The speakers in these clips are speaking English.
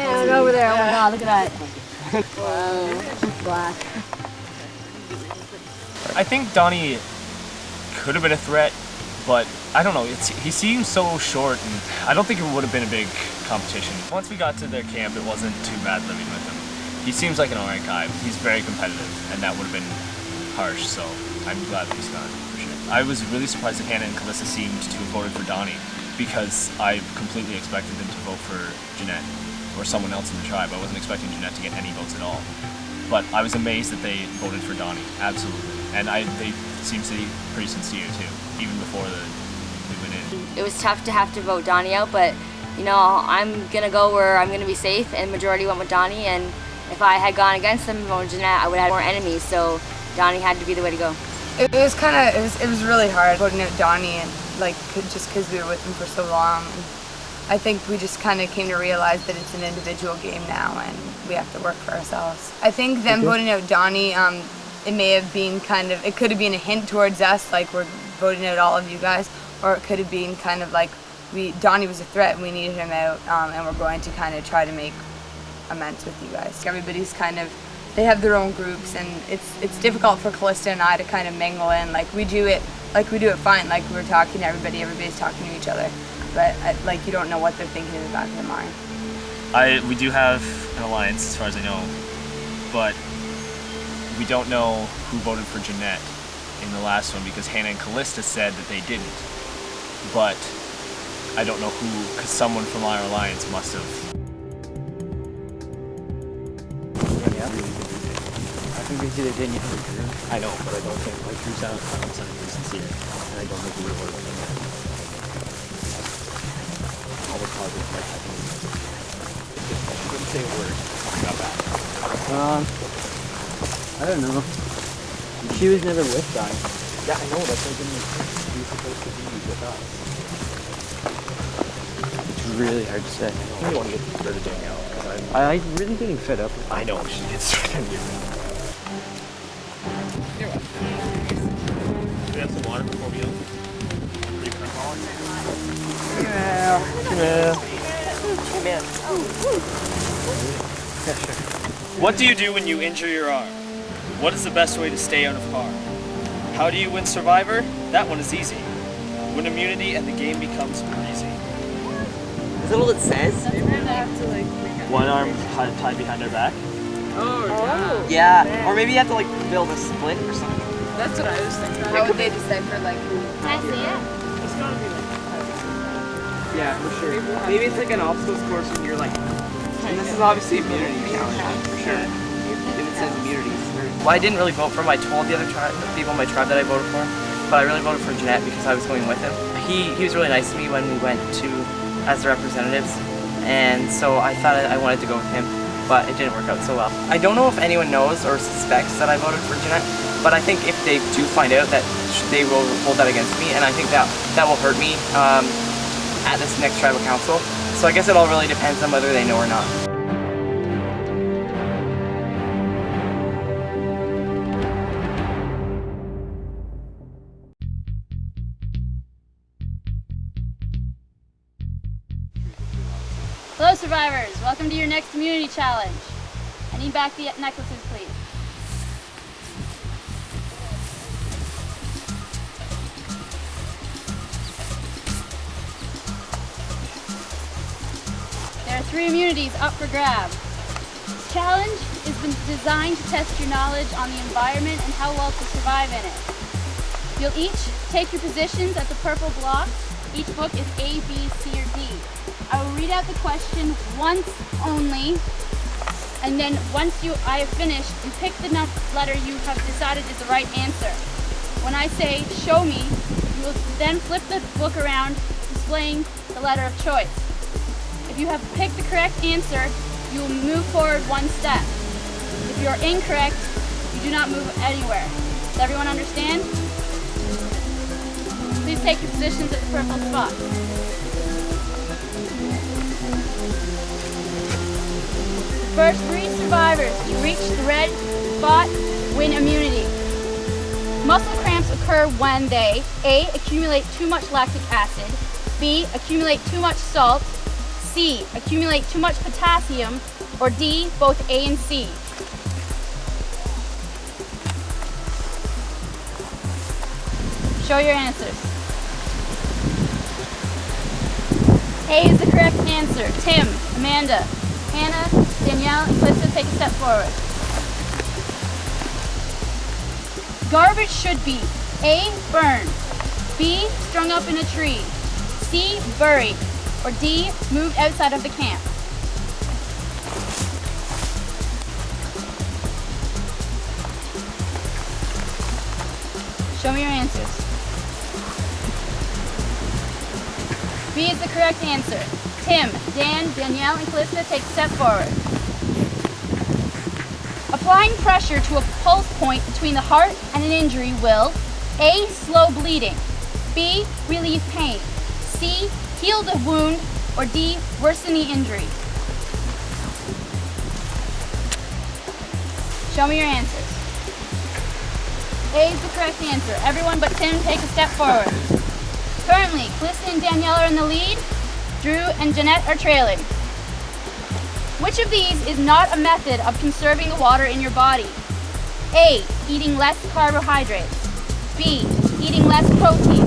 And over there, oh my god, look at that. Whoa, black. I think Donnie could have been a threat, but I don't know, he seems so short, and I don't think it would have been a big competition. Once we got to their camp, it wasn't too bad living with him. He seems like an alright guy. He's very competitive, and that would have been harsh, so I'm glad that he's gone, for sure. I was really surprised that Hannah and Calista seemed to have voted for Donnie, because I completely expected them to vote for Jeanette, or someone else in the tribe. I wasn't expecting Jeanette to get any votes at all. But I was amazed that they voted for Donnie, absolutely. And they seem to be pretty sincere too, even before we went in. It was tough to have to vote Donnie out, but you know, I'm gonna go where I'm gonna be safe, and majority went with Donnie, and if I had gone against them and voted Jeanette, I would have had more enemies, so Donnie had to be the way to go. It was really hard voting out Donnie, and just because we were with him for so long. And I think we just kind of came to realize that it's an individual game now, and we have to work for ourselves. I think them voting out Donnie, it may have been it could have been a hint towards us, like we're voting out all of you guys, or it could have been kind of like Donnie was a threat and we needed him out, and we're going to kind of try to make amends with you guys. Everybody's they have their own groups, and it's difficult for Calista and I to kind of mingle in. We do it fine, like we're talking to everybody's talking to each other, but you don't know what they're thinking in the back of their mind. We do have an alliance, as far as I know, but we don't know who voted for Jeanette in the last one, because Hannah and Calista said that they didn't. But I don't know who, because someone from our alliance must have. Yeah. I think they did it in Drew. I know, but I don't think Drew sounded sincere, and I don't think he would have voted for all the positive, I couldn't say a word. I got back. I don't know. She was never with Donnie. Yeah, I know, that's why I didn't she was supposed to be with us. It's really hard to say. I think you want to get rid of Danielle. I'm really getting fed up. I know, she gets started. Do we have some water before we What do you do when you injure your arm? What is the best way to stay out of harm? How do you win Survivor? That one is easy. Win immunity and the game becomes breezy. Is that all it says? One arm tied behind their back? Oh, yeah. Or maybe you have to build a split or something. That's what I was thinking. How would they decipher who? Can I see it? It's gotta be Yeah, for sure. Maybe it's an obstacles course when you're and this is obviously immunity challenge, for sure. If it says immunities. Well, I didn't really vote for him. I told the other people in my tribe that I voted for him, but I really voted for Jeanette because I was going with him. He was really nice to me when we went as the representatives, and so I thought I wanted to go with him, but it didn't work out so well. I don't know if anyone knows or suspects that I voted for Jeanette, but I think if they do find out, that they will hold that against me, and I think that will hurt me at this next tribal council. So I guess it all really depends on whether they know or not. Hello survivors, welcome to your next community challenge. I need back the necklaces, please. There are 3 immunities up for grabs. This challenge has been designed to test your knowledge on the environment and how well to survive in it. You'll each take your positions at the purple blocks. Each book is A, B, C, or D. I will read out the question once only, and then once I have finished, you pick the letter you have decided is the right answer. When I say show me, you will then flip the book around, displaying the letter of choice. If you have picked the correct answer, you will move forward 1 step. If you are incorrect, you do not move anywhere. Does everyone understand? Please take your positions at the purple spot. First 3 survivors to reach the red spot win immunity. Muscle cramps occur when they A. accumulate too much lactic acid, B. accumulate too much salt, C, accumulate too much potassium, or D, both A and C? Show your answers. A is the correct answer. Tim, Amanda, Hannah, Danielle, and Calista, take a step forward. Garbage should be A, burned, B, strung up in a tree, C, buried, or D, moved outside of the camp. Show me your answers. B is the correct answer. Tim, Dan, Danielle, and Calista, take a step forward. Applying pressure to a pulse point between the heart and an injury will A, slow bleeding, B, relieve pain, C, heal the wound, or D, worsen the injury. Show me your answers. A is the correct answer. Everyone but Tim, take a step forward. Currently, Calista and Danielle are in the lead. Drew and Jeanette are trailing. Which of these is not a method of conserving the water in your body? A, eating less carbohydrates. B, eating less protein.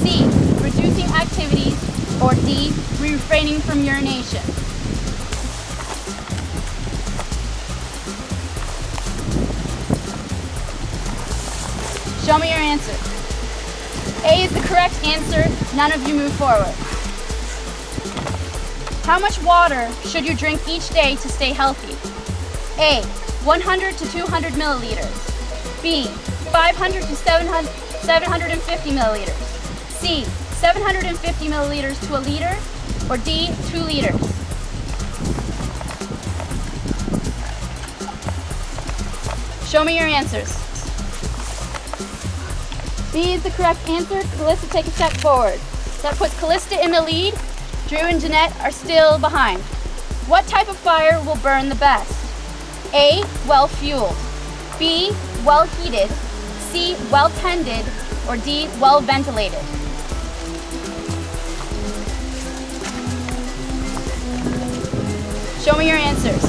C, reducing activities. Or D, refraining from urination. Show me your answer. A is the correct answer. None of you move forward. How much water should you drink each day to stay healthy? A, 100 to 200 milliliters. B, 500 to 750 milliliters. C, 750 milliliters to a liter. Or D, 2 liters. Show me your answers. B is the correct answer. Calista, take a step forward. That puts Calista in the lead. Drew and Jeanette are still behind. What type of fire will burn the best? A, well fueled. B, well heated. C, well tended. Or D, well ventilated. Show me your answers.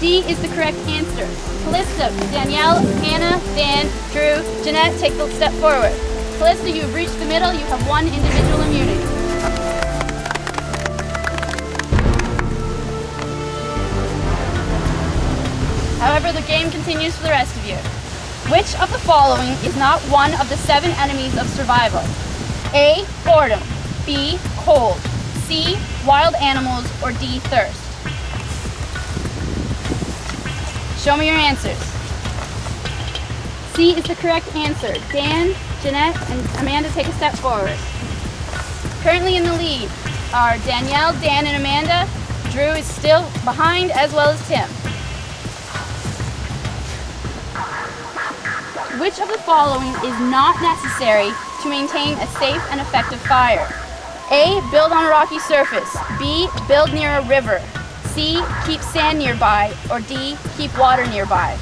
D is the correct answer. Calista, Danielle, Hannah, Dan, Drew, Jeanette, take the step forward. Calista, you have reached the middle. You have one individual immunity. However, the game continues for the rest of you. Which of the following is not one of the 7 enemies of survival? A, boredom. B, cold. C, wild animals. Or D, thirst. Show me your answers. C is the correct answer. Dan, Jeanette, and Amanda, take a step forward. Currently in the lead are Danielle, Dan, and Amanda. Drew is still behind, as well as Tim. Which of the following is not necessary to maintain a safe and effective fire? A, build on a rocky surface. B, build near a river. C, keep sand nearby. Or D, keep water nearby.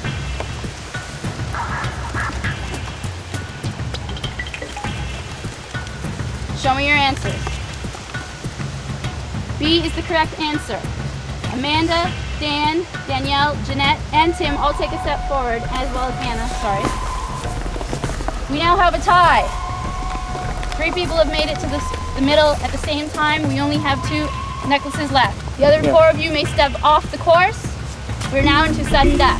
Show me your answers. B is the correct answer. Amanda, Dan, Danielle, Jeanette, and Tim all take a step forward, as well as Hannah, sorry. We now have a tie. 3 people have made it to the middle at the same time. We only have 2 necklaces left. The other 4 of you may step off the course. We're now into sudden death.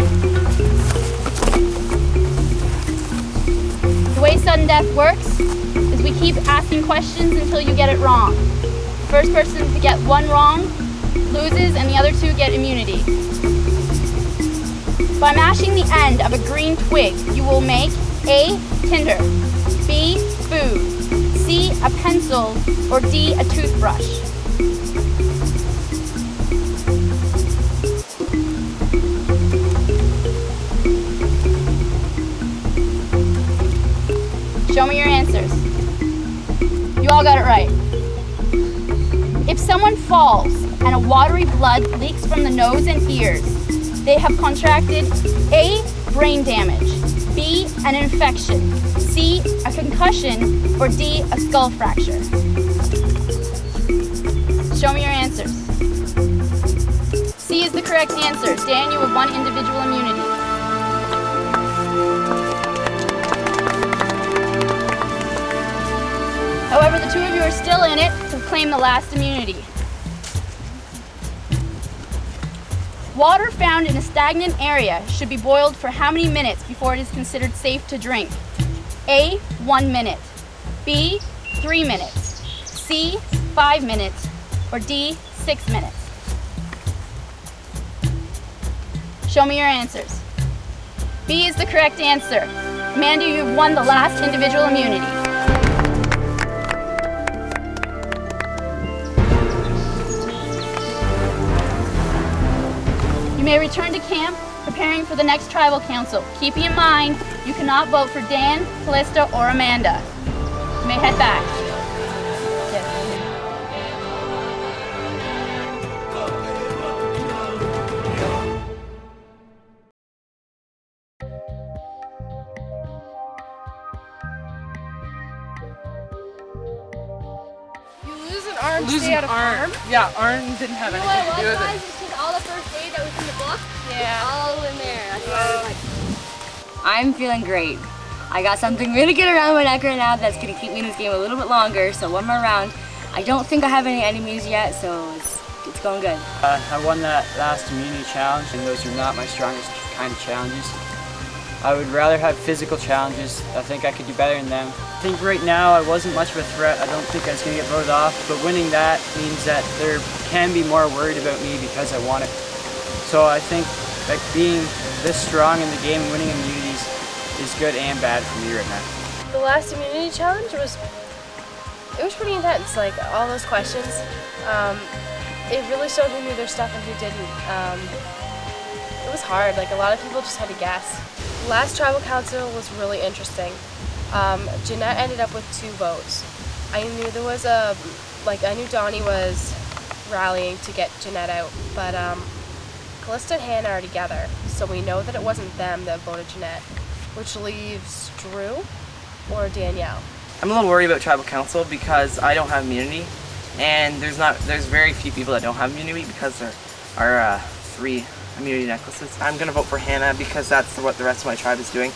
The way sudden death works is we keep asking questions until you get it wrong. First person to get 1 wrong loses, and the other 2 get immunity. By mashing the end of a green twig, you will make A, tinder, B, food, C, a pencil, or D, a toothbrush. Show me your answers. You all got it right. If someone falls and a watery blood leaks from the nose and ears, they have contracted A, brain damage, B, an infection, C, a concussion, or D, a skull fracture. Show me your answers. C is the correct answer. Dan, you have one individual immunity. However, the two of you are still in it to claim the last immunity. Water found in a stagnant area should be boiled for how many minutes before it is considered safe to drink? A, 1 minute. B, 3 minutes. C, 5 minutes. Or D, 6 minutes. Show me your answers. B is the correct answer. Amanda, you've won the last individual immunity. You may return to camp, preparing for the next tribal council. Keeping in mind, you cannot vote for Dan, Callista, or Amanda. You may head back. You lose an arm, Lose stay an out of arm. harm? Yeah, arm didn't have You know anything what to do it was, with guys? it. It's just all the first aid that was in the book. Yeah. All in there. That's why I was like, I'm feeling great. I got something really good around my neck right now that's going to keep me in this game a little bit longer. So one more round. I don't think I have any enemies yet, so it's going good. I won that last immunity challenge, and those are not my strongest kind of challenges. I would rather have physical challenges. I think I could do better in them. I think right now I wasn't much of a threat. I don't think I was going to get voted off, but winning that means that there can be more worried about me because I won it. So I think like being this strong in the game and winning immunities is good and bad for me right now. The last immunity challenge was pretty intense. Like all those questions, it really showed who knew their stuff and who didn't. It was hard. Like a lot of people just had to guess. Last tribal council was really interesting. Jeanette ended up with 2 votes. I knew there was I knew Donnie was rallying to get Jeanette out, but Callista and Hannah are together, so we know that it wasn't them that voted Jeanette, which leaves Drew or Danielle. I'm a little worried about tribal council because I don't have immunity, and there's very few people that don't have immunity because there are 3 immunity necklaces. I'm gonna vote for Hannah because that's what the rest of my tribe is doing.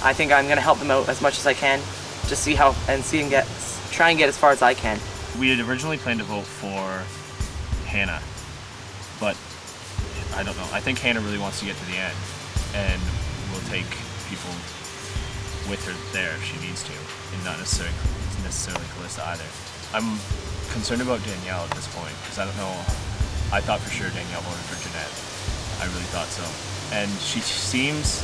I think I'm gonna help them out as much as I can, just try and get as far as I can. We had originally planned to vote for Hannah, but I don't know. I think Hannah really wants to get to the end, and will take people with her there if she needs to, and not necessarily Callista either. I'm concerned about Danielle at this point because I don't know. I thought for sure Danielle voted for Jeanette. I really thought so, and she seems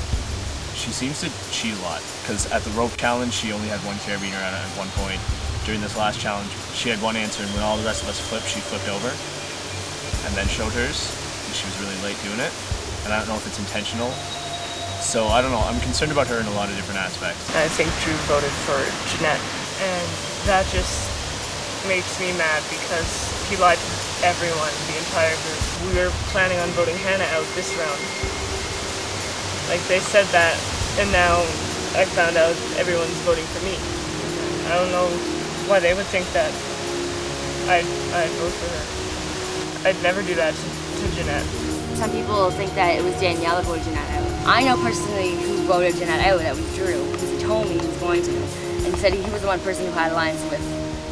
to cheat a lot because at the rope challenge she only had 1 carabiner at one point. During this last challenge, she had 1 answer, and when all the rest of us flipped, she flipped over and then showed hers. She was really late doing it, and I don't know if it's intentional. So I don't know. I'm concerned about her in a lot of different aspects. I think Drew voted for Jeanette, and that just makes me mad because he lied to everyone, the entire group. We were planning on voting Hannah out this round. Like they said that, and now I found out everyone's voting for me. I don't know why they would think that I'd vote for her. I'd never do that to Jeanette. Some people think that it was Danielle that voted Jeanette out. I know personally who voted Jeanette out. That was Drew, because he told me he was going to, and he said he was the one person who had alliance with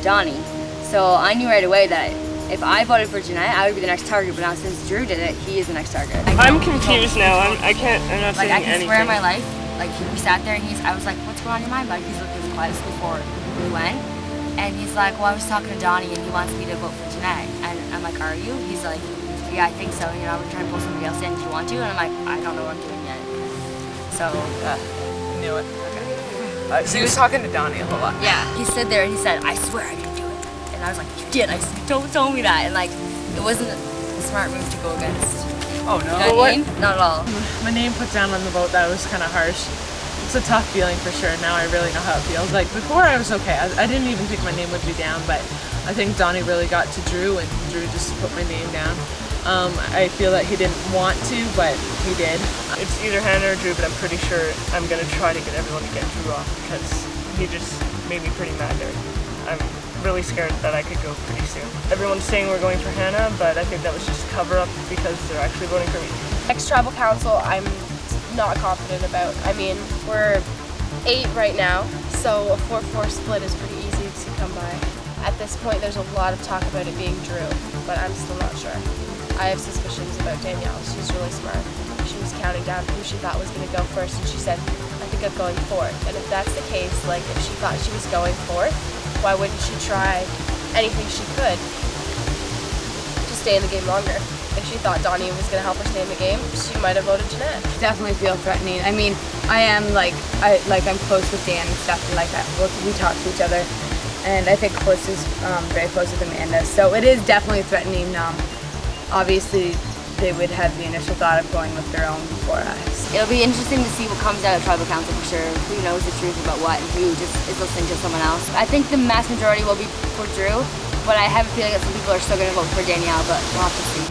Donnie. So I knew right away that if I voted for Jeanette, I would be the next target. But now since Drew did it, he is the next target. I'm confused now. I'm not saying I can anything. swear in my life. Like we sat there and I was like, "What's going on in your mind, bud?" He's looking at the quietest before we went, and he's like, "Well, I was talking to Donnie and he wants me to vote for Jeanette." And I'm like, "Are you?" He's like, "Yeah, I think so. You know, we're trying to pull somebody else in. Do you want to?" And I'm like, "I don't know what I'm doing yet." So Knew it. Okay. So he was talking to Donnie a whole lot. yeah, he stood there and he said, "I swear I didn't do it." And I was like, "You did. Don't tell me that." And like, it wasn't a smart move to go against. Oh no. You know what I mean? Not at all. My name put down on the vote, that was kind of harsh. It's a tough feeling for sure. Now I really know how it feels. Like before I was okay. I didn't even think my name would be down, but I think Donnie really got to Drew and Drew just put my name down. I feel that he didn't want to, but he did. It's either Hannah or Drew, but I'm pretty sure I'm going to try to get everyone to get Drew off because he just made me pretty mad there. I'm really scared that I could go pretty soon. Everyone's saying we're going for Hannah, but I think that was just a cover-up because they're actually voting for me. Next tribal council, I'm not confident about. I mean, we're 8 right now, so a 4-4 split is pretty easy to come by. At this point, there's a lot of talk about it being Drew, but I'm still not sure. I have suspicions about Danielle. She's really smart. She was counting down who she thought was going to go first, and she said, I think I'm going 4th. And if that's the case, like if she thought she was going 4th, why wouldn't she try anything she could to stay in the game longer? If she thought Donnie was going to help her stay in the game, she might have voted Jeanette. Definitely feel threatening. I mean, I am I'm close with Dan and stuff, and like that. We talk to each other, and I think Chris is very close with Amanda. So it is definitely threatening. Obviously, they would have the initial thought of going with their own before us. It'll be interesting to see what comes out of tribal council for sure. Who knows the truth about what and who just is listening to someone else. I think the mass majority will be for Drew, but I have a feeling that some people are still going to vote for Danielle, but we'll have to see.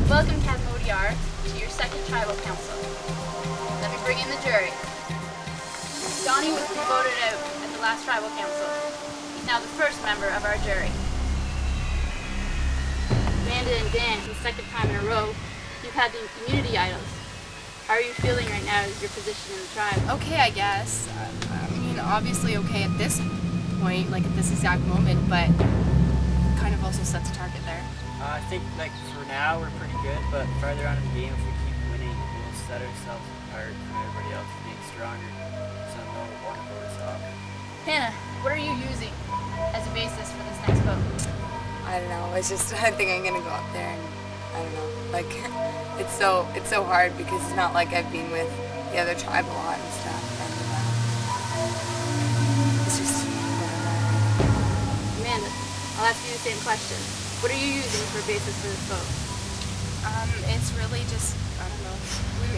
Welcome, Cambodia, to your second tribal council. Let me bring in the jury. Donnie was voted out at the last tribal council. He's now the first member of our jury. Amanda and Dan, for the second time in a row, you've had the community idols. How are you feeling right now as your position in the tribe? Okay, I guess. I mean, obviously okay at this point, like at this exact moment, but kind of also sets a target there. I think like for now we're pretty good, but farther on in the game, if we keep winning, we'll set ourselves apart from everybody else being stronger. So no one will vote us off. Hannah, what are you using as a basis for this next vote? I don't know. It's just I think I'm gonna go up there and I don't know. Like it's so hard because it's not like I've been with the other tribe a lot and stuff. And it's just Amanda, I'll ask you the same question. What are you using for a basis for this vote? It's really just, I don't know.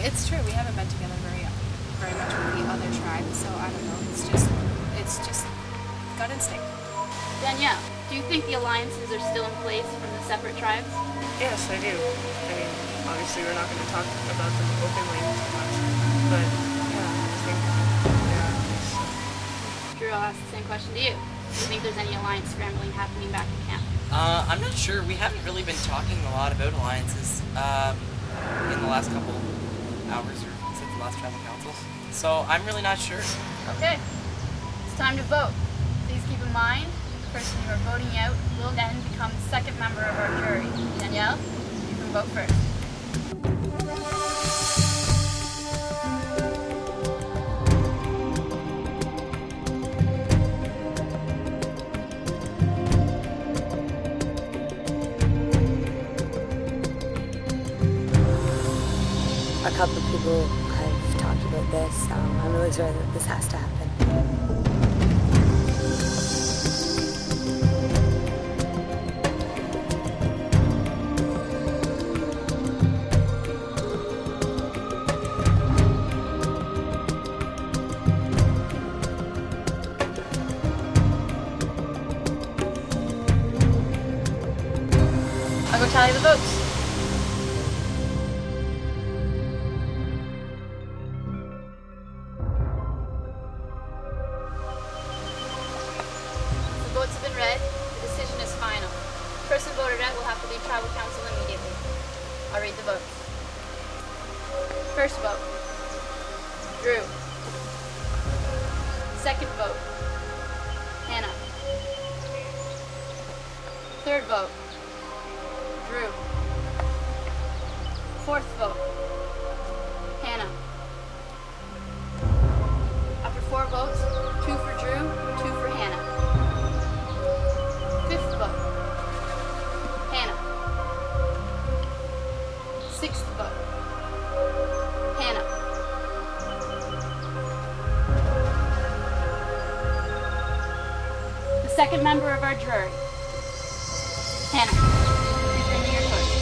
It's true, we haven't been together very much with the other tribe, so I don't know. It's just gut instinct. Danielle, do you think the alliances are still in place from the separate tribes? Yes, I do. I mean, obviously we're not going to talk about them openly too much, but yeah, I think they are. So. Drew, I'll ask the same question to you. Do you think there's any alliance scrambling happening back in camp? I'm not sure. We haven't really been talking a lot about alliances in the last couple hours or since the last tribal councils. So I'm really not sure. Okay, it's time to vote. Please keep in mind, the person you are voting out will then become the second member of our jury. Danielle, you can vote first. a couple of people have talked about this. I'm really sorry that this has to happen. I'll go tally the votes. The votes have been read. The decision is final. The person voted out will have to leave tribal council immediately. I'll read the votes. First vote, Drew. Second vote, Hannah. Third vote, Drew. Fourth vote, Hannah. After 4 votes, 2 for Drew, 2 for Hannah. Fifth vote, Hannah. Sixth vote, Hannah. The second member of our jury, Hannah. Please renew your choice.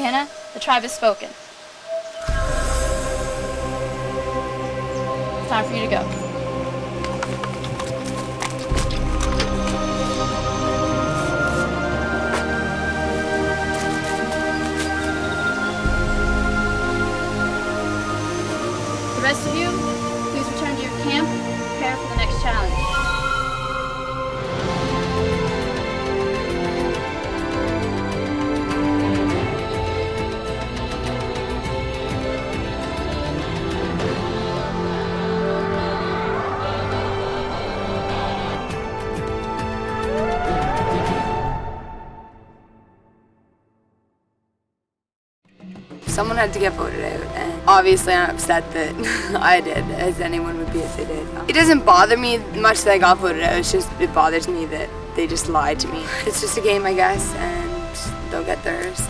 Hannah, the tribe has spoken. It's time for you to go. The rest of you, please return to your camp and prepare for the next challenge. Someone had to get voted out, and obviously I'm upset that I did, as anyone would be if they did. It doesn't bother me much that I got voted out, it's just, it bothers me that they just lied to me. It's just a game, I guess, and they'll get theirs.